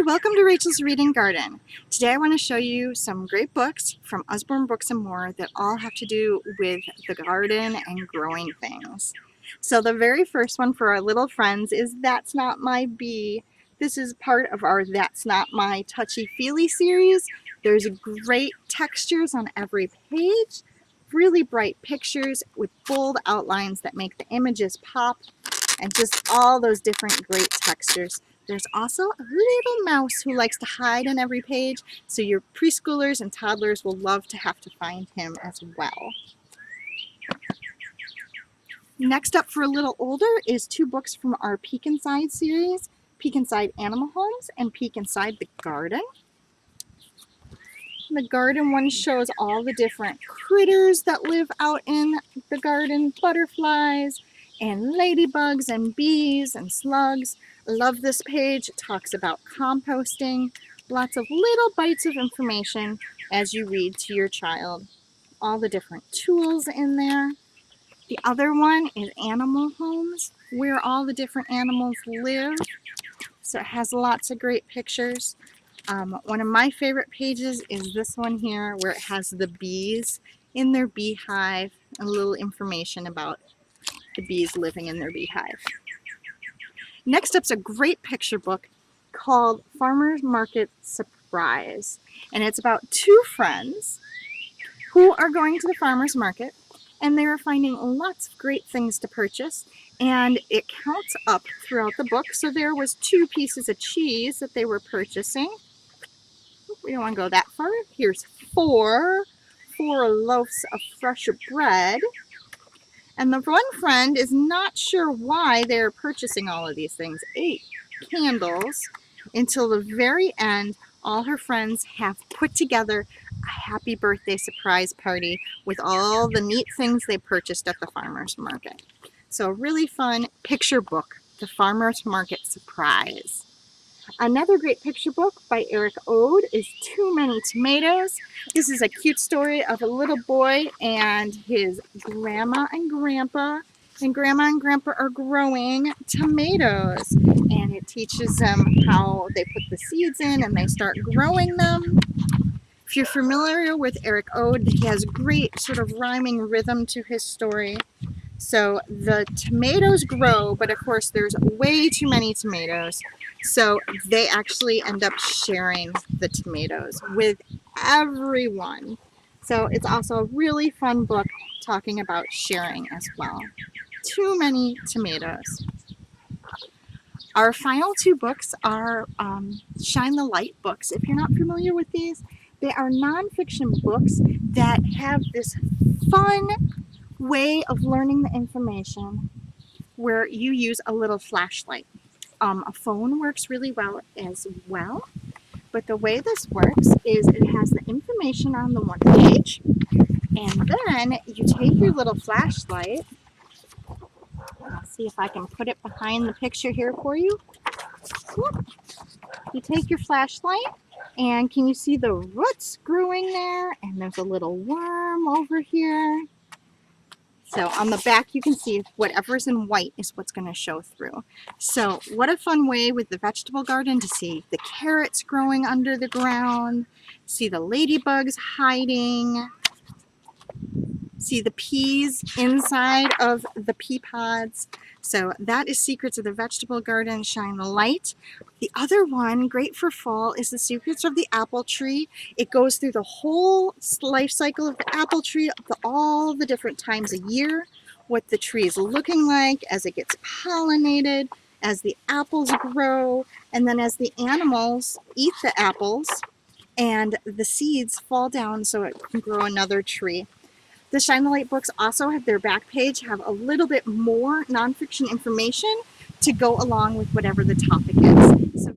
welcome to Rachel's Reading Garden. Today I want to show you some great books from Usborne Books More that all have to do with the garden and growing things. So the very first one for our little friends is That's Not My Bee. This is part of our That's Not My Touchy-Feely series. There's great textures on every page, really bright pictures with bold outlines that make the images pop, and just all those different great textures. There's also a little mouse who likes to hide on every page, so your preschoolers and toddlers will love to have to find him as well. Next up for a little older is two books from our Peek Inside series, Peek Inside Animal Homes and Peek Inside the Garden. The garden one shows all the different critters that live out in the garden, butterflies and ladybugs and bees and slugs. Love this page. It talks about composting. Lots of little bites of information as you read to your child. All the different tools in there. The other one is Animal Homes, where all the different animals live. So it has lots of great pictures. One of my favorite pages is this one here, where it has the bees in their beehive and a little information about the bees living in their beehive. Next up's a great picture book called Farmer's Market Surprise. And it's about two friends who are going to the farmer's market, and they are finding lots of great things to purchase. And it counts up throughout the book. So there was 2 pieces of cheese that they were purchasing. We don't want to go that far. Here's 4 loaves of fresh bread. And the one friend is not sure why they're purchasing all of these things. 8 candles. Until the very end, all her friends have put together a happy birthday surprise party with all the neat things they purchased at the farmer's market. So a really fun picture book, The Farmer's Market Surprise. Another great picture book by Eric Ode is Too Many Tomatoes. This is a cute story of a little boy and his grandma and grandpa. And grandma and grandpa are growing tomatoes. And it teaches them how they put the seeds in and they start growing them. If you're familiar with Eric Ode, he has great sort of rhyming rhythm to his story. So the tomatoes grow, but of course there's way too many tomatoes. So they actually end up sharing the tomatoes with everyone. So it's also a really fun book talking about sharing as well. Too many tomatoes. Our final 2 books are Shine the Light books. If you're not familiar with these, they are nonfiction books that have this fun way of learning the information where you use a little flashlight. A phone works really well as well, but the way this works is it has the information on the one page, and then you take your little flashlight. I'll see if I can put it behind the picture here for you. You take your flashlight, and can you see the roots growing there? And there's a little worm over here. So on the back you can see whatever's in white is what's going to show through. So what a fun way with the vegetable garden to see the carrots growing under the ground, see the ladybugs hiding, see the peas inside of the pea pods. So that is Secrets of the Vegetable Garden, Shine the Light. The other one, great for fall, is The Secrets of the Apple Tree. It goes through the whole life cycle of the apple tree, all the different times a year, what the tree is looking like as it gets pollinated, as the apples grow, and then as the animals eat the apples and the seeds fall down so it can grow another tree. The Shine the Light books also have their back page, have a little bit more nonfiction information to go along with whatever the topic is. So